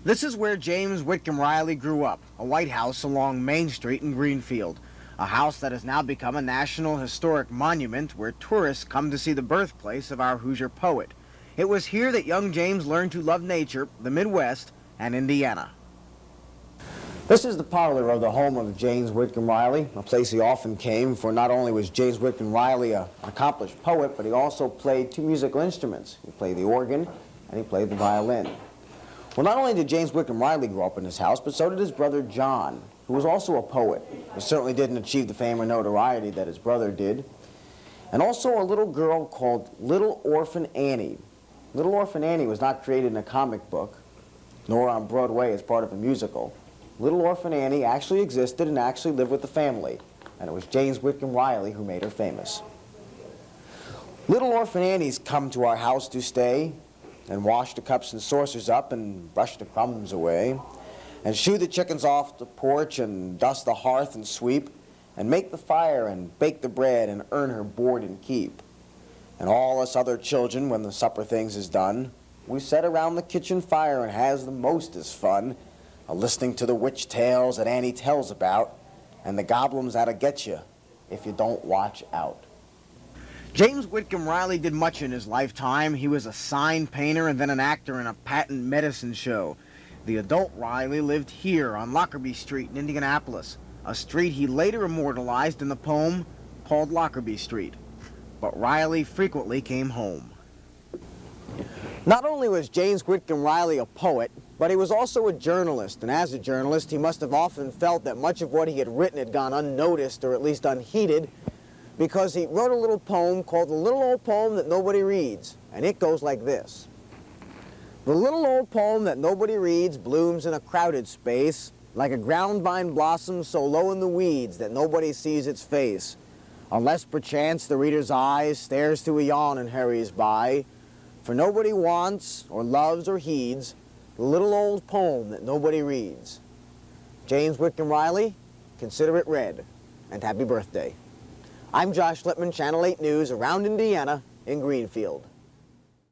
This is where James Whitcomb Riley grew up, a white house along Main Street in Greenfield, a house that has now become a National Historic Monument where tourists come to see the birthplace of our Hoosier poet. It was here that young James learned to love nature, the Midwest, and Indiana. This is the parlor of the home of James Whitcomb Riley, a place he often came, for not only was James Whitcomb Riley an accomplished poet, but he also played two musical instruments. He played the organ and he played the violin. Well, not only did James Whitcomb Riley grow up in his house, but so did his brother John, who was also a poet, but certainly didn't achieve the fame or notoriety that his brother did. And also a little girl called Little Orphan Annie. Little Orphan Annie was not created in a comic book, nor on Broadway as part of a musical. Little Orphan Annie actually existed and actually lived with the family, and it was James Whitcomb Riley who made her famous. Little Orphan Annie's come to our house to stay, and wash the cups and saucers up and brush the crumbs away, and shoo the chickens off the porch and dust the hearth and sweep, and make the fire and bake the bread and earn her board and keep. And all us other children, when the supper things is done, we set around the kitchen fire and has the mostest fun, listening to the witch tales that Annie tells about, and the goblins that'll get you if you don't watch out. James Whitcomb Riley did much in his lifetime. He was a sign painter and then an actor in a patent medicine show. The adult Riley lived here on Lockerbie Street in Indianapolis, a street he later immortalized in the poem called Lockerbie Street. But Riley frequently came home. Not only was James Whitcomb Riley a poet, but he was also a journalist, and as a journalist he must have often felt that much of what he had written had gone unnoticed, or at least unheeded, because he wrote a little poem called The Little Old Poem That Nobody Reads, and it goes like this. The little old poem that nobody reads blooms in a crowded space, like a ground vine blossom so low in the weeds that nobody sees its face, unless perchance the reader's eyes stares through a yawn and hurries by, for nobody wants, or loves, or heeds the little old poem that nobody reads. James Whitcomb Riley, consider it read, and happy birthday. I'm Josh Littman, Channel 8 News, around Indiana in Greenfield.